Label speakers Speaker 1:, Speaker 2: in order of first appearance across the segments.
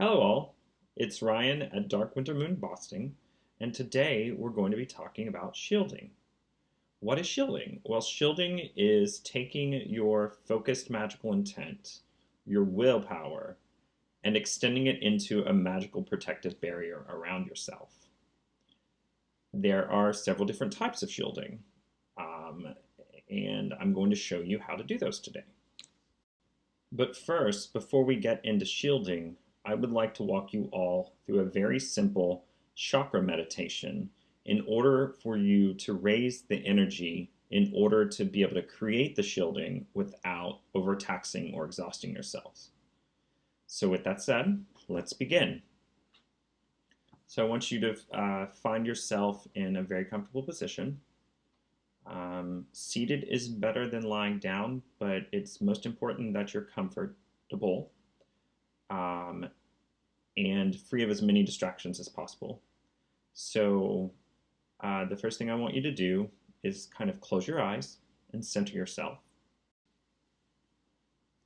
Speaker 1: Hello all, it's Ryan at Dark Winter Moon Boston, and today we're going to be talking about shielding. What is shielding? Well, shielding is taking your focused magical intent, your willpower, and extending it into a magical protective barrier around yourself. There are several different types of shielding, and I'm going to show you how to do those today. But first, before we get into shielding, I would like to walk you all through a very simple chakra meditation in order for you to raise the energy in order to be able to create the shielding without overtaxing or exhausting yourselves. So with that said, let's begin. So I want you to find yourself in a very comfortable position. Seated is better than lying down, but it's most important that you're comfortable and free of as many distractions as possible. So the first thing I want you to do is kind of close your eyes and center yourself.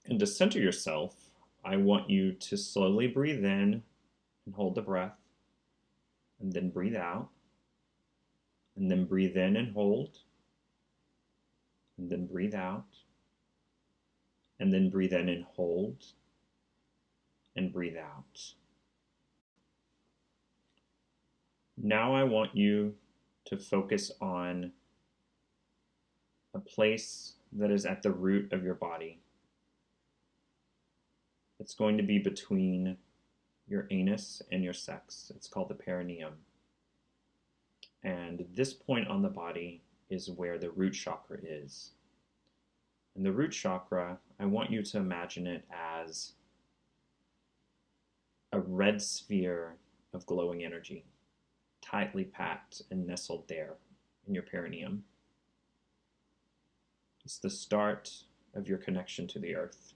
Speaker 1: And to center yourself, I want you to slowly breathe in and hold the breath, and then breathe out, and then breathe in and hold, and then breathe out, and then breathe in and hold, and breathe out. Now I want you to focus on a place that is at the root of your body. It's going to be between your anus and your sex. It's called the perineum. And this point on the body is where the root chakra is. And the root chakra, I want you to imagine it as a red sphere of glowing energy, tightly packed and nestled there in your perineum. It's the start of your connection to the earth.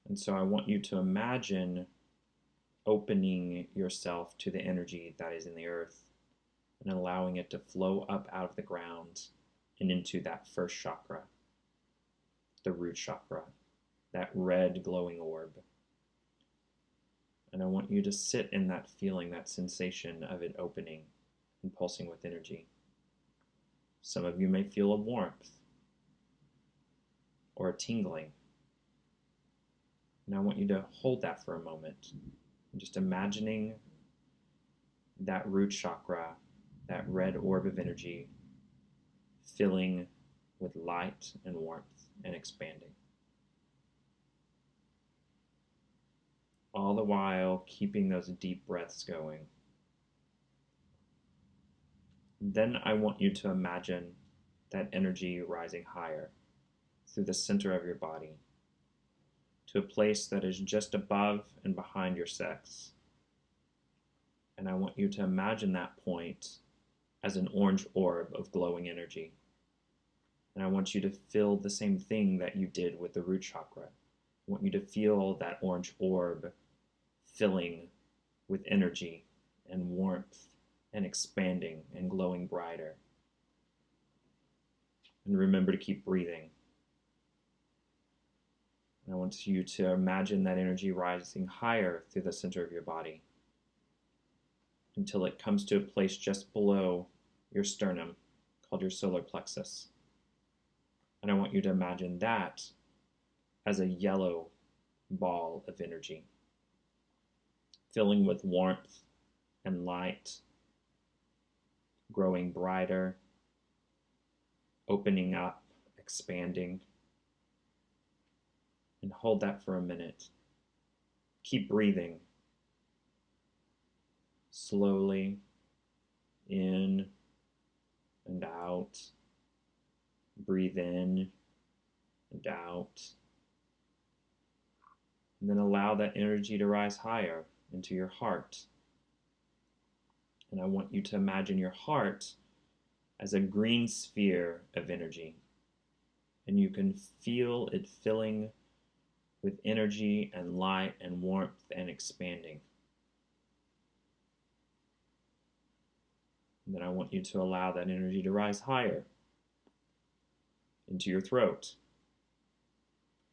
Speaker 1: And so I want you to imagine opening yourself to the energy that is in the earth and allowing it to flow up out of the ground and into that first chakra, the root chakra, that red glowing orb. And I want you to sit in that feeling, that sensation of it opening and pulsing with energy. Some of you may feel a warmth or a tingling. And I want you to hold that for a moment. And just imagining that root chakra, that red orb of energy, filling with light and warmth and expanding. All the while keeping those deep breaths going. Then I want you to imagine that energy rising higher through the center of your body to a place that is just above and behind your sex. And I want you to imagine that point as an orange orb of glowing energy. And I want you to feel the same thing that you did with the root chakra. I want you to feel that orange orb filling with energy and warmth and expanding and glowing brighter. And remember to keep breathing. And I want you to imagine that energy rising higher through the center of your body until it comes to a place just below your sternum called your solar plexus. And I want you to imagine that as a yellow ball of energy, filling with warmth and light, growing brighter, opening up, expanding. And hold that for a minute. Keep breathing. Slowly in and out. Breathe in and out. And then allow that energy to rise higher into your heart. And I want you to imagine your heart as a green sphere of energy. And you can feel it filling with energy and light and warmth and expanding. And then I want you to allow that energy to rise higher into your throat.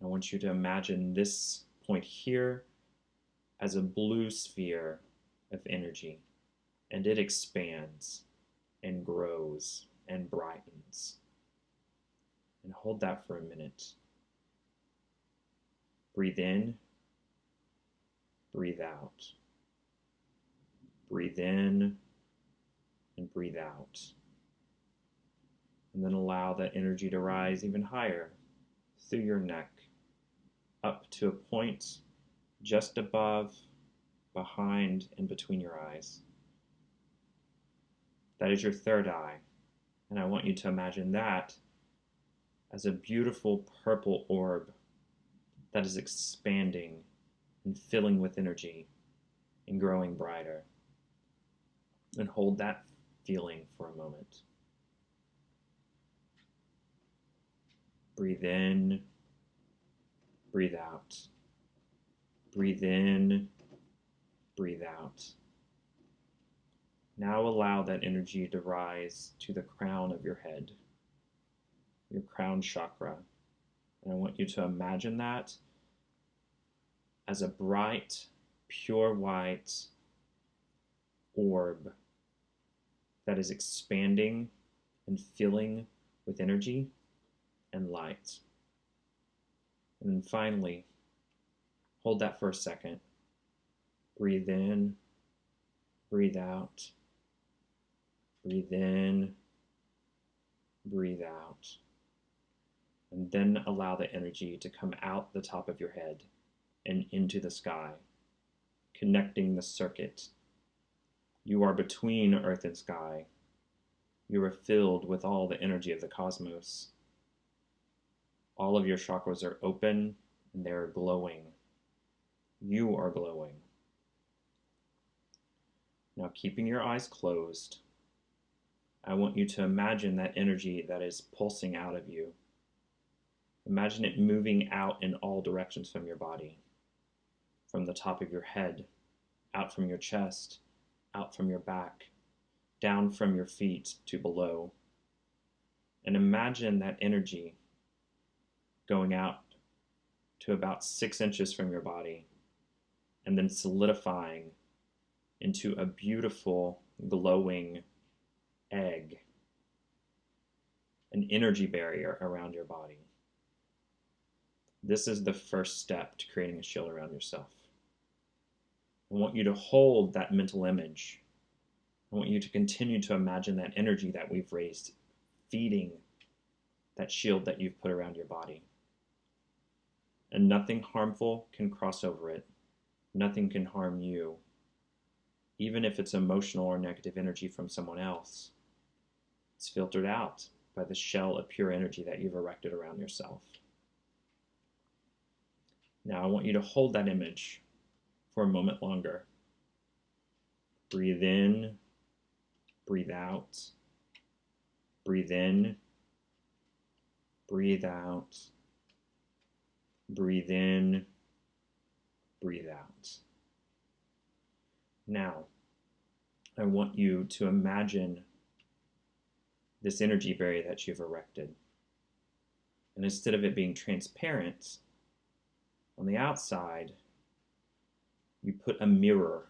Speaker 1: I want you to imagine this point here as a blue sphere of energy, and it expands and grows and brightens. And hold that for a minute. Breathe in, breathe out. Breathe in and breathe out. And then allow that energy to rise even higher through your neck, up to a point just above, behind, and between your eyes. That is your third eye. And I want you to imagine that as a beautiful purple orb that is expanding and filling with energy and growing brighter. And hold that feeling for a moment. Breathe in, breathe out. Breathe in, breathe out. Now allow that energy to rise to the crown of your head, your crown chakra. And I want you to imagine that as a bright, pure white orb that is expanding and filling with energy and light. And then finally, hold that for a second. Breathe in, breathe out. Breathe in, breathe out. And then allow the energy to come out the top of your head and into the sky, connecting the circuit. You are between earth and sky. You are filled with all the energy of the cosmos. All of your chakras are open and they are glowing. You are glowing. Now, keeping your eyes closed, I want you to imagine that energy that is pulsing out of you. Imagine it moving out in all directions from your body, from the top of your head, out from your chest, out from your back, down from your feet to below. And imagine that energy going out to about 6 inches from your body and then solidifying into a beautiful, glowing egg, an energy barrier around your body. This is the first step to creating a shield around yourself. I want you to hold that mental image. I want you to continue to imagine that energy that we've raised, feeding that shield that you've put around your body. And nothing harmful can cross over it. Nothing can harm you, even if it's emotional or negative energy from someone else. It's filtered out by the shell of pure energy that you've erected around yourself. Now I want you to hold that image for a moment longer. Breathe in, breathe out. Breathe in, breathe out. Breathe in, breathe out. Now, I want you to imagine this energy barrier that you've erected. And instead of it being transparent, on the outside, you put a mirror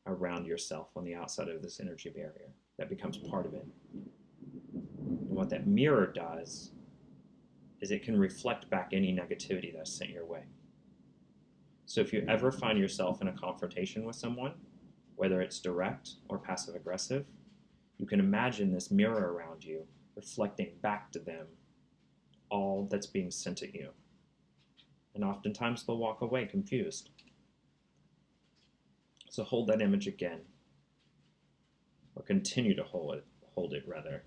Speaker 1: around yourself on the outside of this energy barrier that becomes part of it. And what that mirror does is it can reflect back any negativity that's sent your way. So if you ever find yourself in a confrontation with someone, whether it's direct or passive aggressive, you can imagine this mirror around you reflecting back to them all that's being sent at you. And oftentimes they'll walk away confused. So hold that image again, or continue to hold it rather,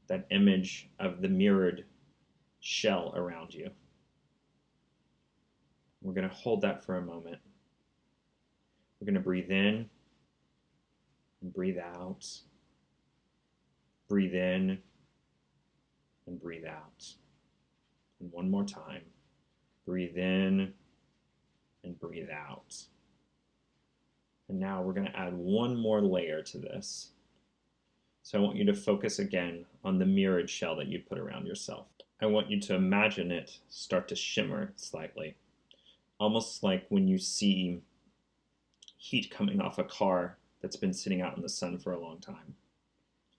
Speaker 1: that image of the mirrored shell around you. We're going to hold that for a moment. We're going to breathe in and breathe out. Breathe in and breathe out. And one more time. Breathe in and breathe out. And now we're going to add one more layer to this. So I want you to focus again on the mirrored shell that you put around yourself. I want you to imagine it start to shimmer slightly. Almost like when you see heat coming off a car that's been sitting out in the sun for a long time.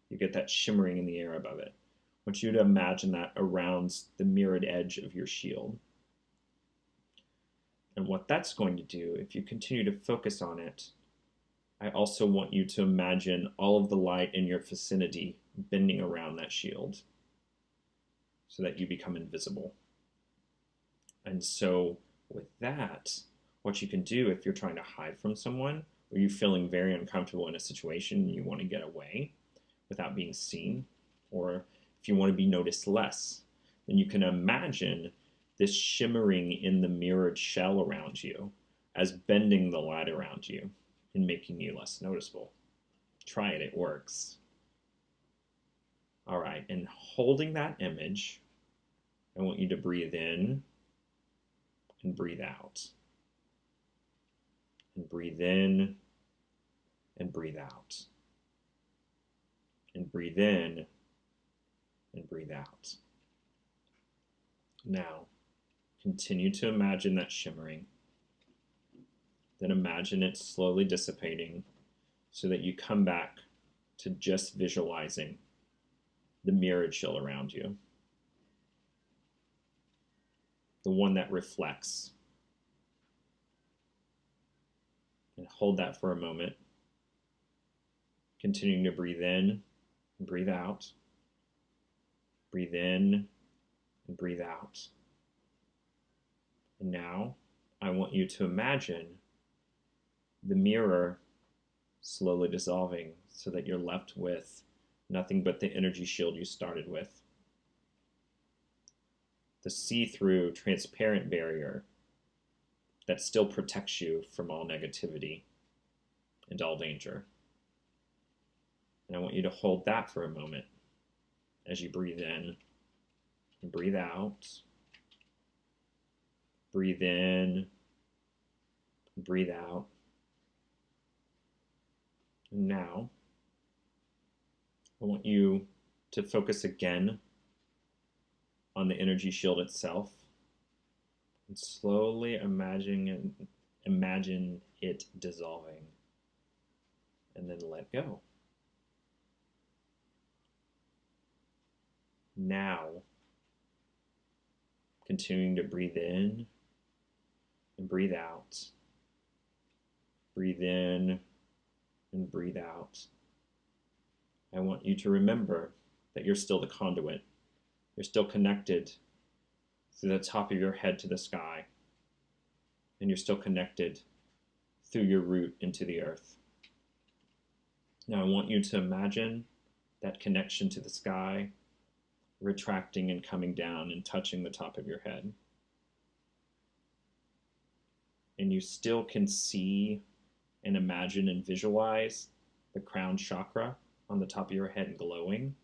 Speaker 1: You get that shimmering in the air above it. I want you to imagine that around the mirrored edge of your shield. And what that's going to do, if you continue to focus on it, I also want you to imagine all of the light in your vicinity bending around that shield so that you become invisible. And so with that, what you can do if you're trying to hide from someone, or you're feeling very uncomfortable in a situation and you want to get away without being seen, or if you want to be noticed less, then you can imagine this shimmering in the mirrored shell around you as bending the light around you and making you less noticeable. Try it, it works. All right, and holding that image, I want you to breathe in and breathe out. And breathe in and breathe out. And breathe in and breathe out. Now, continue to imagine that shimmering. Then imagine it slowly dissipating so that you come back to just visualizing the mirrored shield around you. The one that reflects. And hold that for a moment. Continuing to breathe in and breathe out. Breathe in and breathe out. And now I want you to imagine the mirror slowly dissolving so that you're left with nothing but the energy shield you started with. The see-through, transparent barrier that still protects you from all negativity and all danger. And I want you to hold that for a moment as you breathe in and breathe out. Breathe in and breathe out. And now, I want you to focus again on the energy shield itself and slowly imagine it dissolving, and then let go. Now, continuing to breathe in and breathe out. Breathe in and breathe out. I want you to remember that you're still the conduit. You're still connected through the top of your head to the sky. And you're still connected through your root into the earth. Now I want you to imagine that connection to the sky retracting and coming down and touching the top of your head. And you still can see and imagine and visualize the crown chakra on the top of your head glowing.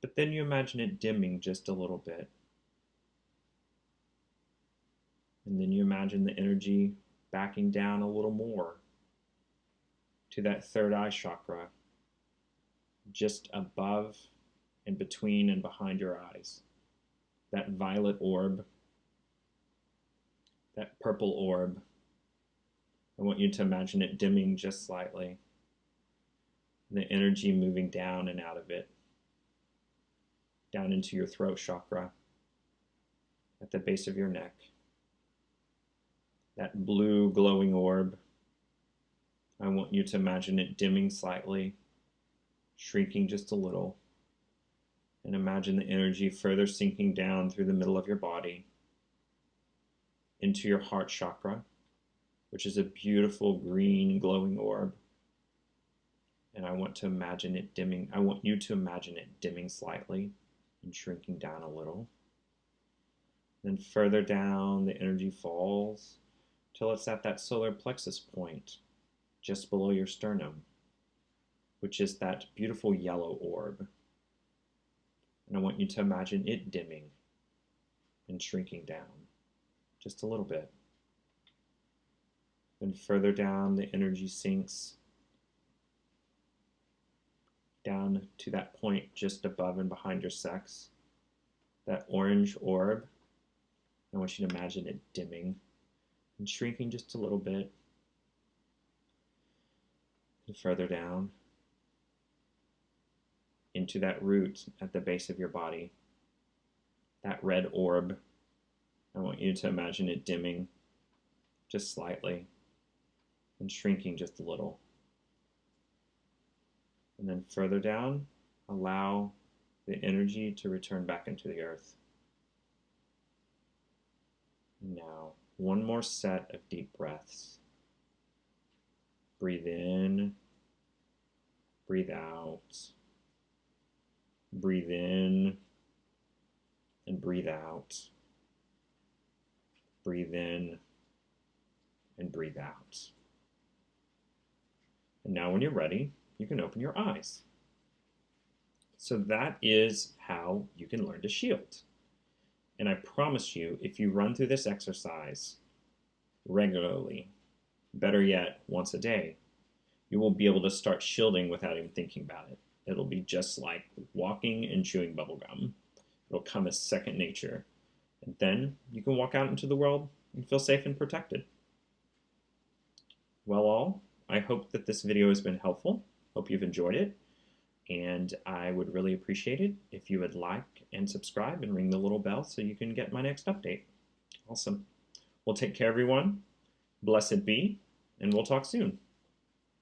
Speaker 1: But then you imagine it dimming just a little bit. And then you imagine the energy backing down a little more to that third eye chakra, just above and between and behind your eyes. That violet orb, that purple orb, I want you to imagine it dimming just slightly. The energy moving down and out of it, down into your throat chakra, at the base of your neck. That blue glowing orb, I want you to imagine it dimming slightly, shrinking just a little, and imagine the energy further sinking down through the middle of your body into your heart chakra, which is a beautiful green glowing orb. And I want to imagine it dimming. I want you to imagine it dimming slightly and shrinking down a little. Then further down, the energy falls till it's at that solar plexus point, just below your sternum, which is that beautiful yellow orb. And I want you to imagine it dimming and shrinking down just a little bit. Then further down, the energy sinks down to that point just above and behind your sex, that orange orb. I want you to imagine it dimming and shrinking just a little bit. further down into that root at the base of your body. That red orb, I want you to imagine it dimming just slightly and shrinking just a little. And then further down, allow the energy to return back into the earth. Now, one more set of deep breaths. Breathe in, breathe out. Breathe in and breathe out. Breathe in and breathe out. And now when you're ready, you can open your eyes. So that is how you can learn to shield. And I promise you, if you run through this exercise regularly, better yet, once a day, you will be able to start shielding without even thinking about it. It'll be just like walking and chewing bubblegum. It'll come as second nature. And then you can walk out into the world and feel safe and protected. Well, all, I hope that this video has been helpful. Hope you've enjoyed it. And I would really appreciate it if you would like and subscribe and ring the little bell so you can get my next update. Awesome. Well, take care, everyone. Blessed be, and we'll talk soon.